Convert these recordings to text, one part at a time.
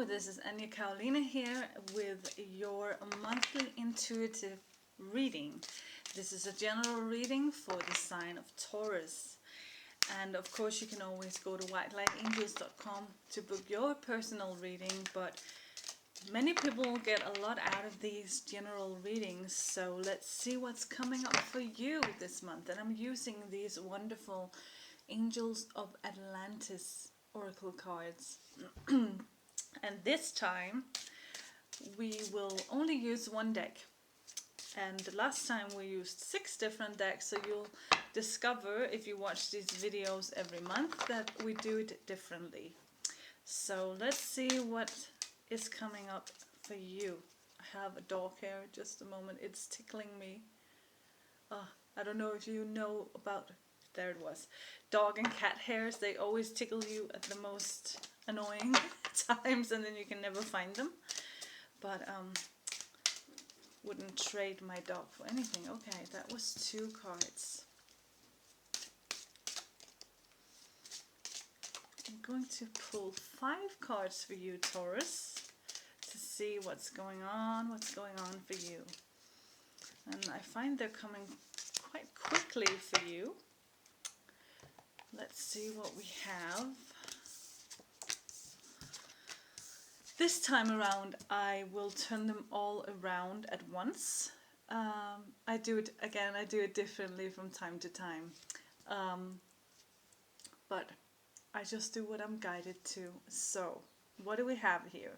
this is Anya Carolina here with your monthly intuitive reading. This is a general reading for the sign of Taurus. And of course you can always go to whitelightingels.com to book your personal reading, but many people get a lot out of these general readings, so let's see what's coming up for you this month. And I'm using these wonderful Angels of Atlantis oracle cards. And this time we will only use one deck. And the last time we used 6 different decks, so you'll discover if you watch these videos every month that we do it differently. So let's see what is coming up for you. I have a dog here, just a moment, it's tickling me. I don't know if you know about, there it was, dog and cat hairs. They always tickle you at the most annoying times and then you can never find them. But wouldn't trade my dog for anything. Okay, that was 2 cards. I'm going to pull 5 cards for you, Taurus, to see what's going on for you. And I find they're coming quite quickly for you. Let's see what we have. This time around I will turn them all around at once. I do it differently from time to time. But I just do what I'm guided to. So, what do we have here?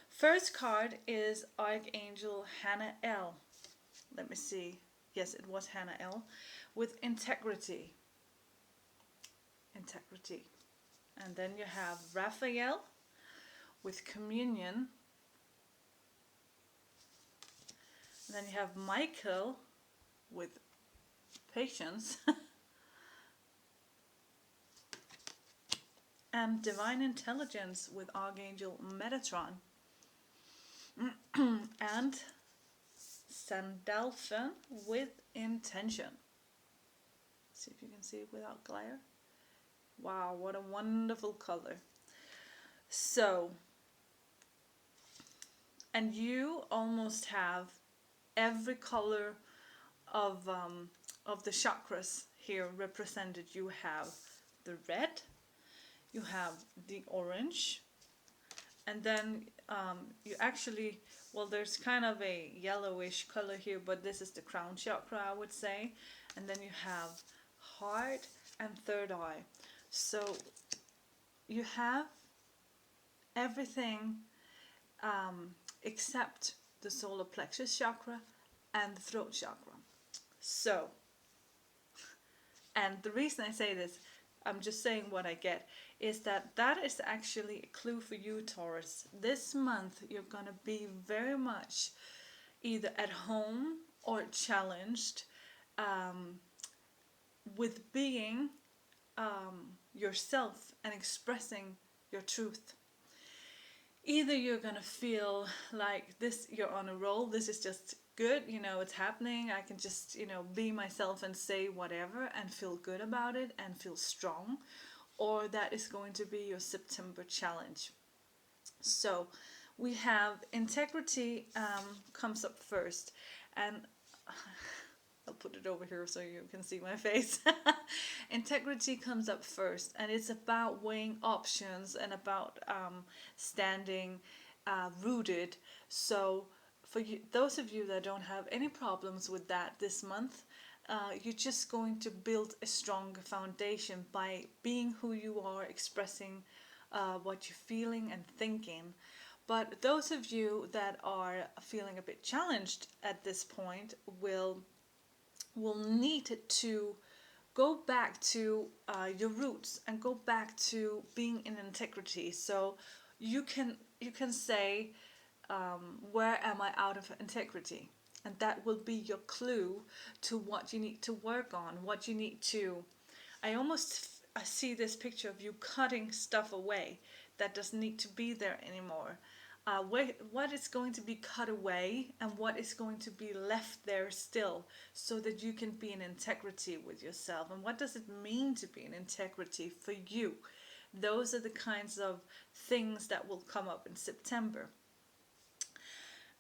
First card is Archangel Hannah L. Let me see. Yes, it was Hannah L. With integrity. Integrity. And then you have Raphael with communion. And then you have Michael with patience. And divine intelligence with Archangel Metatron. And Sandalphon with intention. See if you can see it without glare. Wow, what a wonderful color. So, and you almost have every color of the chakras here represented. You have the red, you have the orange, and then you actually, well, there's kind of a yellowish color here, but this is the crown chakra, I would say. And then you have heart and third eye. So you have everything except the solar plexus chakra and the throat chakra. So, and the reason I say this, I'm just saying what I get, is that is actually a clue for you, Taurus. This month you're going to be very much either at home or challenged with being yourself and expressing your truth. Either you're gonna feel like this, you're on a roll, this is just good, you know, it's happening, I can just, you know, be myself and say whatever and feel good about it and feel strong, or that is going to be your September challenge. So we have integrity comes up first, and I'll put it over here so you can see my face. Integrity comes up first, and it's about weighing options and about standing rooted. So for you, those of you that don't have any problems with that this month, you're just going to build a stronger foundation by being who you are, expressing what you're feeling and thinking. But those of you that are feeling a bit challenged at this point will need to go back to your roots and go back to being in integrity. So you can say, where am I out of integrity? And that will be your clue to what you need to work on, what you need to, I see this picture of you cutting stuff away that doesn't need to be there anymore. What is going to be cut away and what is going to be left there still, so that you can be in integrity with yourself. And what does it mean to be in integrity for you? Those are the kinds of things that will come up in September.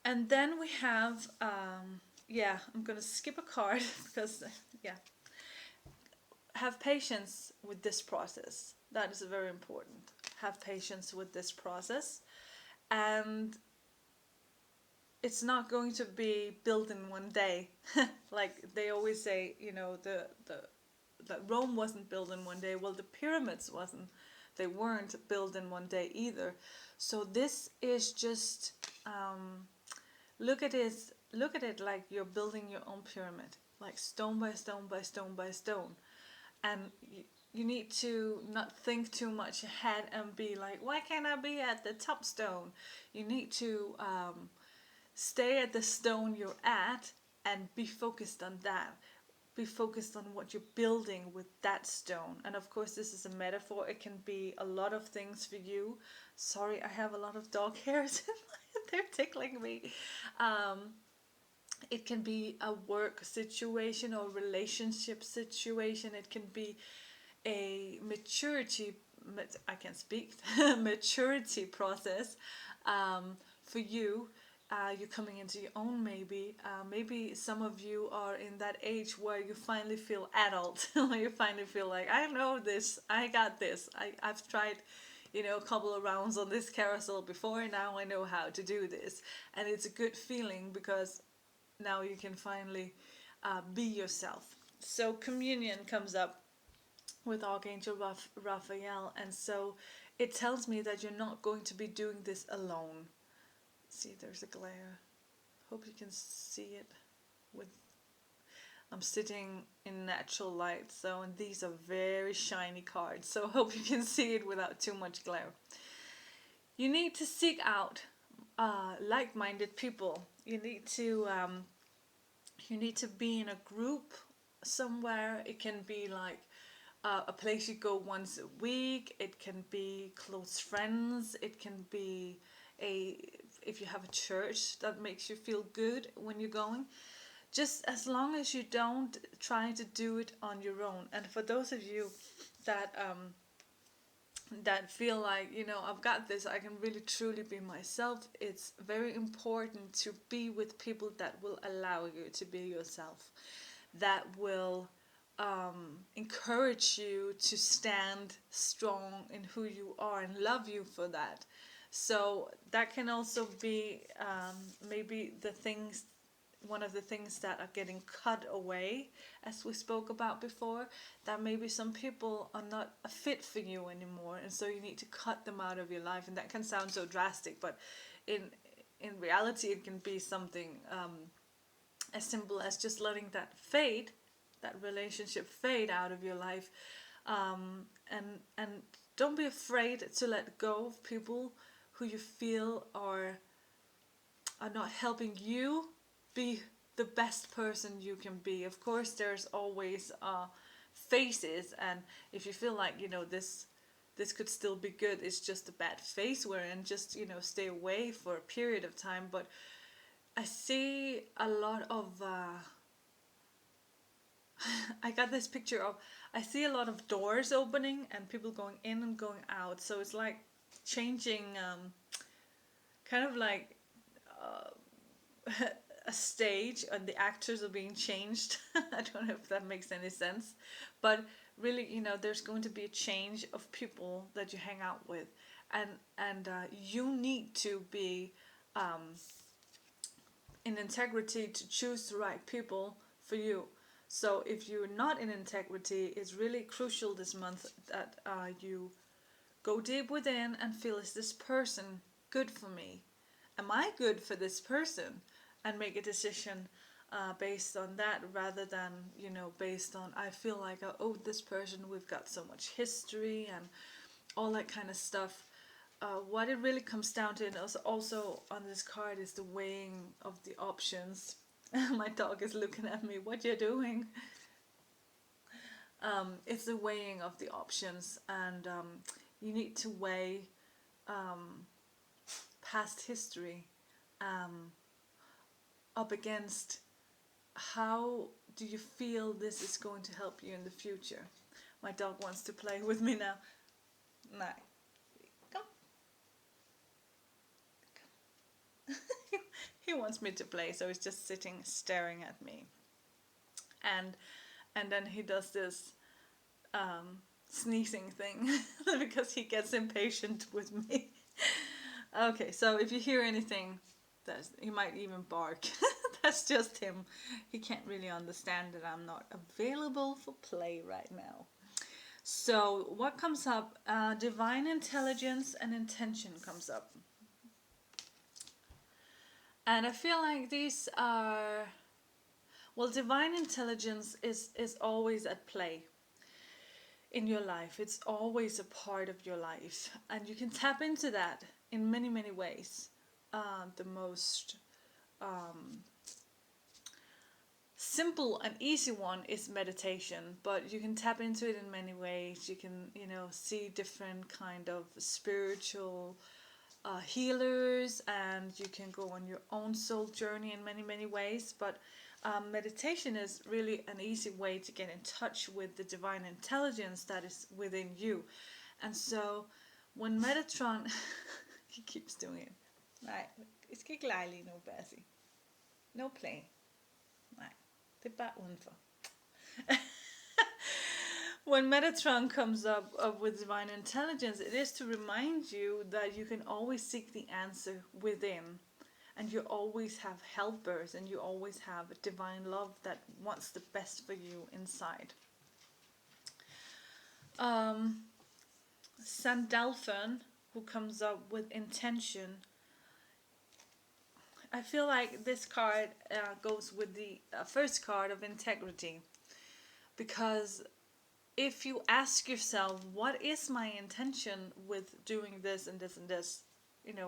And then we have, I'm going to skip a card because, yeah, have patience with this process. That is very important. Have patience with this process. And it's not going to be built in one day. Like they always say, that Rome wasn't built in one day. Well, the pyramids they weren't built in one day either. So this is just, look at it like you're building your own pyramid, like stone by stone by stone by stone. And you need to not think too much ahead and be like, why can't I be at the top stone? You need to stay at the stone you're at and be focused on that. Be focused on what you're building with that stone. And of course, this is a metaphor. It can be a lot of things for you. Sorry, I have a lot of dog hairs. They're tickling me. It can be a work situation or relationship situation. It can be a I can speak, maturity process for you. You're coming into your own, maybe. Maybe some of you are in that age where you finally feel adult, where you finally feel like, I know this, I got this. I've tried, a couple of rounds on this carousel before, and now I know how to do this. And it's a good feeling because now you can finally be yourself. So communion comes up with Archangel Raphael, and so it tells me that you're not going to be doing this alone. See, there's a glare. Hope you can see it. I'm sitting in natural light, and these are very shiny cards, so hope you can see it without too much glare. You need to seek out like-minded people. You need to be in a group somewhere. It can be like a place you go once a week. It can be close friends. It can be if you have a church that makes you feel good when you're going. Just as long as you don't try to do it on your own. And for those of you that feel like, I've got this, I can really truly be myself, it's very important to be with people that will allow you to be yourself, that will encourage you to stand strong in who you are and love you for that. So that can also be maybe one of the things that are getting cut away, as we spoke about before, that maybe some people are not a fit for you anymore, and so you need to cut them out of your life. And that can sound so drastic, but in reality it can be something as simple as just letting that relationship fade out of your life, and don't be afraid to let go of people who you feel are not helping you be the best person you can be. Of course, there's always phases, and if you feel like this could still be good, it's just a bad phase we're in, just stay away for a period of time. But I see a lot of I got this picture of, I see a lot of doors opening and people going in and going out. So it's like changing, kind of like a stage, and the actors are being changed. I don't know if that makes any sense, but really, there's going to be a change of people that you hang out with, and you need to be in integrity to choose the right people for you. So if you're not in integrity, it's really crucial this month that you go deep within and feel, is this person good for me? Am I good for this person? And make a decision based on that, rather than based on, I feel like I owe this person, we've got so much history and all that kind of stuff. What it really comes down to, and also on this card, is the weighing of the options. My dog is looking at me, what you doing? It's the weighing of the options, and you need to weigh past history up against how do you feel this is going to help you in the future. My dog wants to play with me now. No. Come. He wants me to play, so he's just sitting staring at me. And then he does this sneezing thing because he gets impatient with me. Okay, so if you hear anything, he might even bark. That's just him. He can't really understand that I'm not available for play right now. So what comes up? Divine intelligence and intention comes up. And I feel like these are, well, divine intelligence is always at play in your life. It's always a part of your life. And you can tap into that in many, many ways. The most simple and easy one is meditation, but you can tap into it in many ways. You can, see different kind of spiritual healers, and you can go on your own soul journey in many, many ways. But meditation is really an easy way to get in touch with the divine intelligence that is within you. And so when Metatron, he keeps doing it. Nej, jeg skal ikke lege lige nu, Basie. No play. Nej, det er bare udenfor. When Metatron comes up with divine intelligence, it is to remind you that you can always seek the answer within. And you always have helpers, and you always have a divine love that wants the best for you inside. Sandalphon, who comes up with intention. I feel like this card goes with the first card of integrity. Because if you ask yourself, what is my intention with doing this and this and this,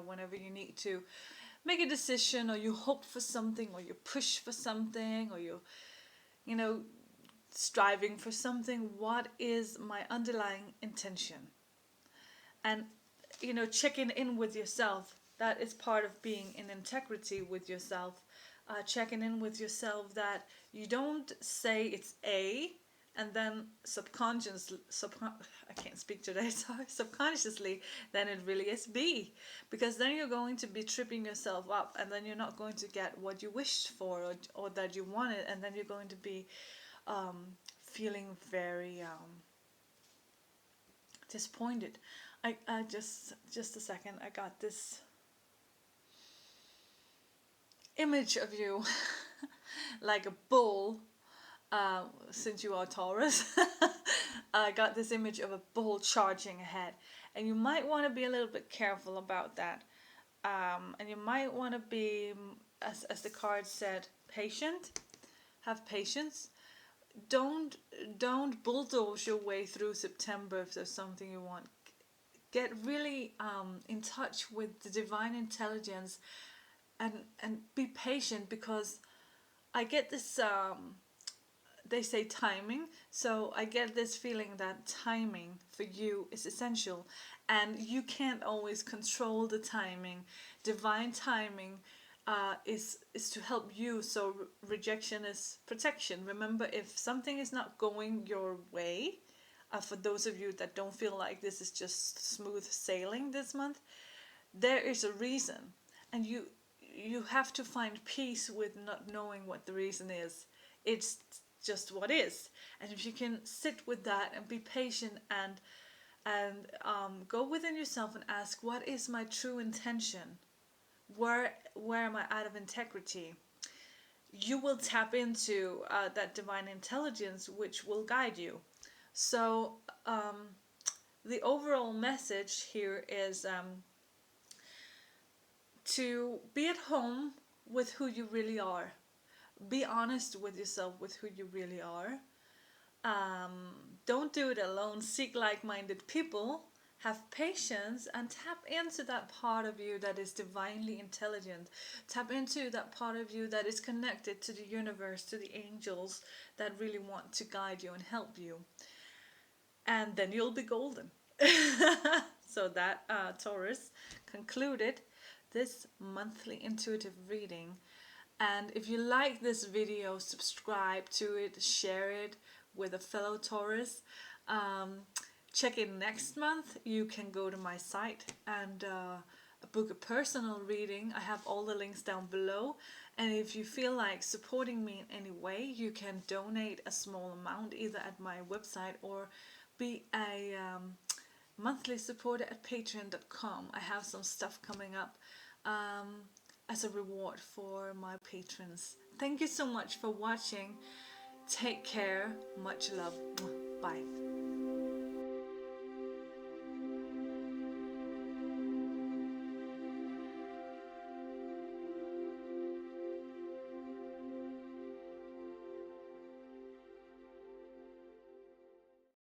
whenever you need to make a decision, or you hope for something, or you push for something, or you striving for something, what is my underlying intention? And checking in with yourself, that is part of being in integrity with yourself. Checking in with yourself that you don't say it's A and then I can't speak today, sorry, subconsciously, then it really is B. Because then you're going to be tripping yourself up, and then you're not going to get what you wished for, or that you wanted, and then you're going to be feeling very disappointed. I just a second, I got this image of you like a bull. Since you are Taurus, I got this image of a bull charging ahead, and you might want to be a little bit careful about that, and you might want to be, as the card said, patient. Have patience. Don't bulldoze your way through September if there's something you want. Get really in touch with the divine intelligence, and be patient, because I get this. They say timing, so I get this feeling that timing for you is essential, and you can't always control the timing. Divine timing is to help you, so rejection is protection. Remember, if something is not going your way, for those of you that don't feel like this is just smooth sailing this month, there is a reason, and you have to find peace with not knowing what the reason is. It's just what is. And if you can sit with that and be patient, and go within yourself and ask, what is my true intention? Where am I out of integrity? You will tap into that divine intelligence, which will guide you. So the overall message here is to be at home with who you really are. Be honest with yourself with who you really are. Don't do it alone. Seek like-minded people. Have patience, and tap into that part of you that is divinely intelligent. Tap into that part of you that is connected to the universe, to the angels that really want to guide you and help you. And then you'll be golden. So that, Taurus, concluded this monthly intuitive reading. And if you like this video, subscribe to it, share it with a fellow Taurus. check in next month, you can go to my site and book a personal reading. I have all the links down below. And if you feel like supporting me in any way, you can donate a small amount either at my website or be a monthly supporter at patreon.com. I have some stuff coming up as a reward for my patrons. Thank you so much for watching. Take care. Much love. Bye.